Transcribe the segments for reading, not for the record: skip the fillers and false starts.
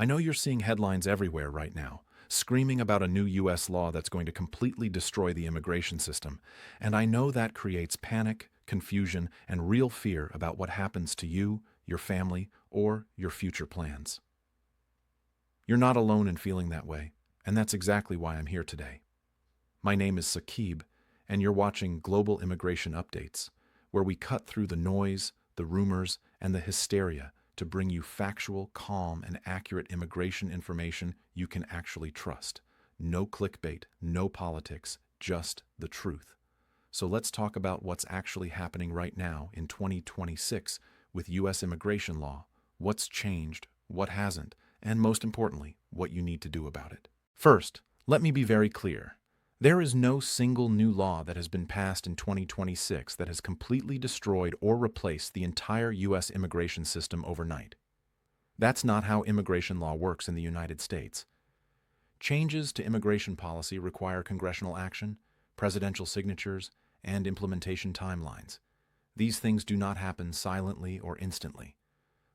I know you're seeing headlines everywhere right now, screaming about a new U.S. law that's going to completely destroy the immigration system, and I know that creates panic, confusion, and real fear about what happens to you, your family, or your future plans. You're not alone in feeling that way, and that's exactly why I'm here today. My name is Saqib, and you're watching Global Immigration Updates, where we cut through the noise, the rumors, and the hysteria to bring you factual, calm, and accurate immigration information you can actually trust. No clickbait, no politics, just the truth. So let's talk about what's actually happening right now in 2026 with U.S. immigration law, what's changed, what hasn't, and most importantly, what you need to do about it. First, let me be very clear. There is no single new law that has been passed in 2026 that has completely destroyed or replaced the entire U.S. immigration system overnight. That's not how immigration law works in the United States. Changes to immigration policy require congressional action, presidential signatures, and implementation timelines. These things do not happen silently or instantly.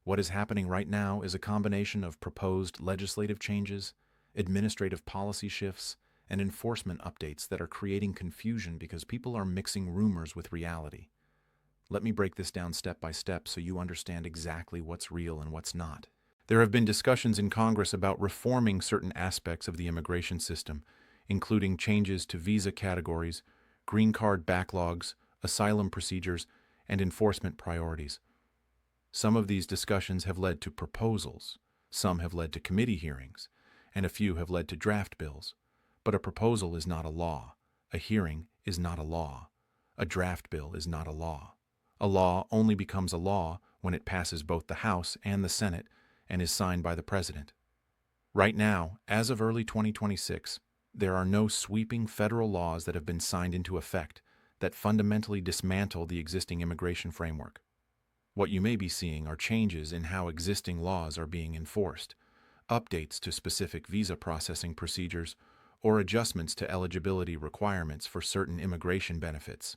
What is happening right now is a combination of proposed legislative changes, administrative policy shifts, and enforcement updates that are creating confusion because people are mixing rumors with reality. Let me break this down step by step so you understand exactly what's real and what's not. There have been discussions in Congress about reforming certain aspects of the immigration system, including changes to visa categories, green card backlogs, asylum procedures, and enforcement priorities. Some of these discussions have led to proposals, some have led to committee hearings, and a few have led to draft bills. But a proposal is not a law. A hearing is not a law. A draft bill is not a law. A law only becomes a law when it passes both the House and the Senate and is signed by the President. Right now, as of early 2026, there are no sweeping federal laws that have been signed into effect that fundamentally dismantle the existing immigration framework. What you may be seeing are changes in how existing laws are being enforced, updates to specific visa processing procedures, or adjustments to eligibility requirements for certain immigration benefits.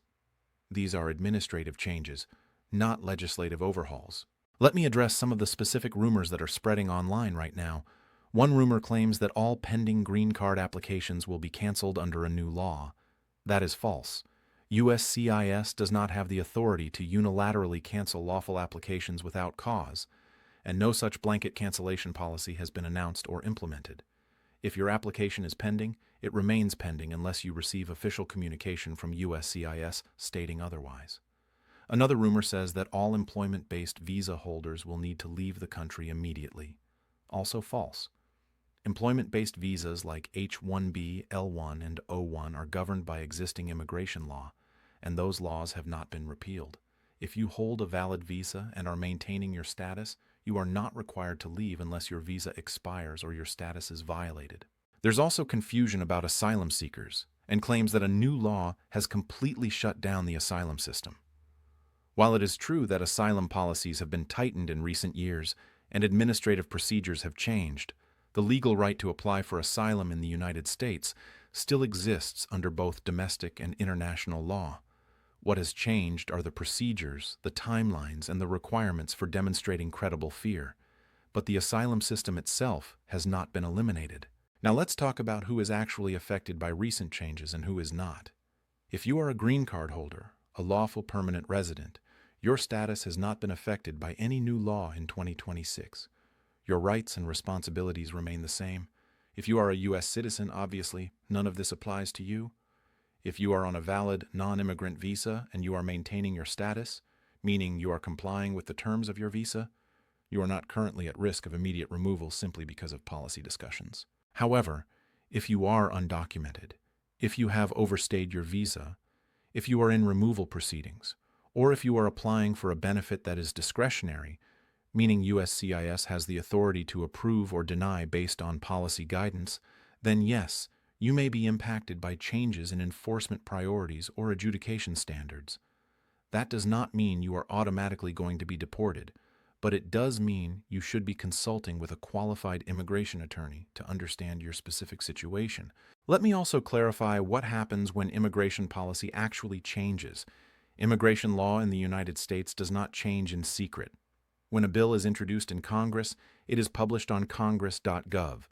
These are administrative changes, not legislative overhauls. Let me address some of the specific rumors that are spreading online right now. One rumor claims that all pending green card applications will be canceled under a new law. That is false. USCIS does not have the authority to unilaterally cancel lawful applications without cause, and no such blanket cancellation policy has been announced or implemented. If your application is pending, it remains pending unless you receive official communication from USCIS stating otherwise. Another rumor says that all employment-based visa holders will need to leave the country immediately. Also false. Employment-based visas like H-1B, L-1, and O-1 are governed by existing immigration law, and those laws have not been repealed. If you hold a valid visa and are maintaining your status, you are not required to leave unless your visa expires or your status is violated. There's also confusion about asylum seekers and claims that a new law has completely shut down the asylum system. While it is true that asylum policies have been tightened in recent years and administrative procedures have changed, the legal right to apply for asylum in the United States still exists under both domestic and international law. What has changed are the procedures, the timelines, and the requirements for demonstrating credible fear. But the asylum system itself has not been eliminated. Now let's talk about who is actually affected by recent changes and who is not. If you are a green card holder, a lawful permanent resident, your status has not been affected by any new law in 2026. Your rights and responsibilities remain the same. If you are a U.S. citizen, obviously, none of this applies to you. If you are on a valid non-immigrant visa and you are maintaining your status, meaning you are complying with the terms of your visa, you are not currently at risk of immediate removal simply because of policy discussions. However, if you are undocumented, if you have overstayed your visa, if you are in removal proceedings, or if you are applying for a benefit that is discretionary, meaning USCIS has the authority to approve or deny based on policy guidance, then yes, you may be impacted by changes in enforcement priorities or adjudication standards. That does not mean you are automatically going to be deported, but it does mean you should be consulting with a qualified immigration attorney to understand your specific situation. Let me also clarify what happens when immigration policy actually changes. Immigration law in the United States does not change in secret. When a bill is introduced in Congress, it is published on congress.gov.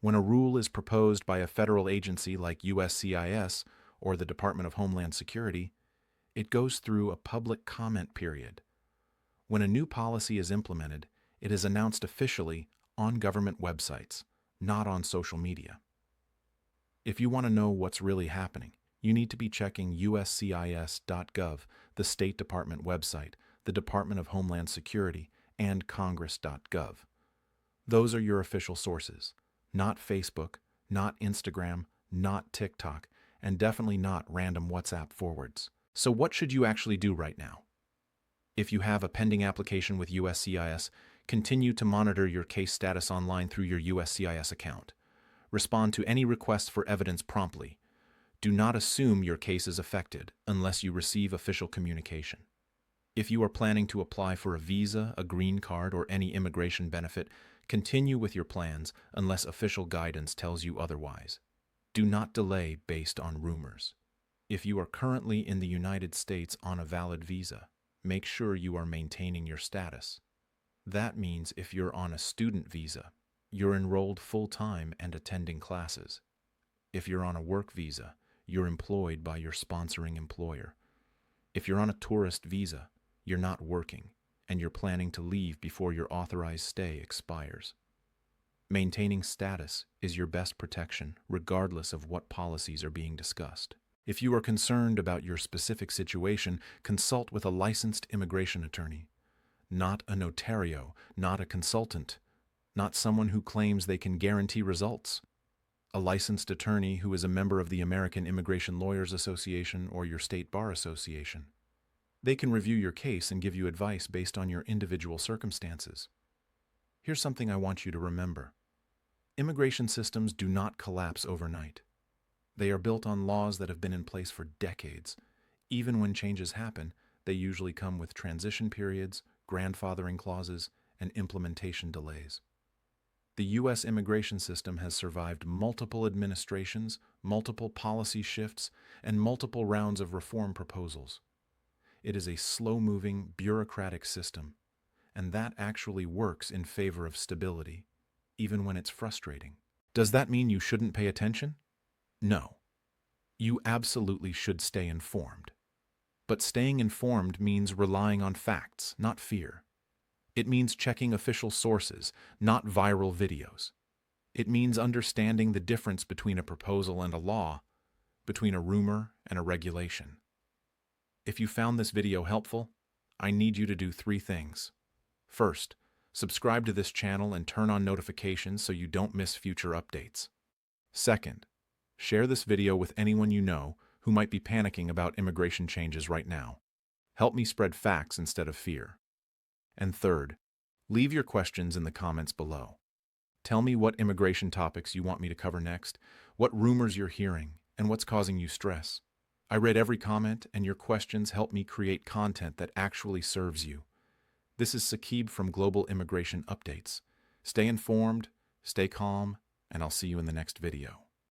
When a rule is proposed by a federal agency like USCIS or the Department of Homeland Security, it goes through a public comment period. When a new policy is implemented, it is announced officially on government websites, not on social media. If you want to know what's really happening, you need to be checking USCIS.gov, the State Department website, the Department of Homeland Security, and Congress.gov. Those are your official sources, not Facebook, not Instagram, not TikTok, and definitely not random WhatsApp forwards. So what should you actually do right now? If you have a pending application with USCIS, continue to monitor your case status online through your USCIS account. Respond to any requests for evidence promptly. Do not assume your case is affected unless you receive official communication. If you are planning to apply for a visa, a green card, or any immigration benefit, continue with your plans unless official guidance tells you otherwise. Do not delay based on rumors. If you are currently in the United States on a valid visa, make sure you are maintaining your status. That means if you're on a student visa, you're enrolled full-time and attending classes. If you're on a work visa, you're employed by your sponsoring employer. If you're on a tourist visa, you're not working, and you're planning to leave before your authorized stay expires. Maintaining status is your best protection, regardless of what policies are being discussed. If you are concerned about your specific situation, consult with a licensed immigration attorney, not a notario, not a consultant, not someone who claims they can guarantee results. A licensed attorney who is a member of the American Immigration Lawyers Association or your state bar association. They can review your case and give you advice based on your individual circumstances. Here's something I want you to remember. Immigration systems do not collapse overnight. They are built on laws that have been in place for decades. Even when changes happen, they usually come with transition periods, grandfathering clauses, and implementation delays. The U.S. immigration system has survived multiple administrations, multiple policy shifts, and multiple rounds of reform proposals. It is a slow-moving, bureaucratic system, and that actually works in favor of stability, even when it's frustrating. Does that mean you shouldn't pay attention? No. You absolutely should stay informed. But staying informed means relying on facts, not fear. It means checking official sources, not viral videos. It means understanding the difference between a proposal and a law, between a rumor and a regulation. If you found this video helpful, I need you to do 3 things. First, subscribe to this channel and turn on notifications so you don't miss future updates. Second, share this video with anyone you know who might be panicking about immigration changes right now. Help me spread facts instead of fear. And third, leave your questions in the comments below. Tell me what immigration topics you want me to cover next, what rumors you're hearing, and what's causing you stress. I read every comment, and your questions help me create content that actually serves you. This is Saqib from Global Immigration Updates. Stay informed, stay calm, and I'll see you in the next video.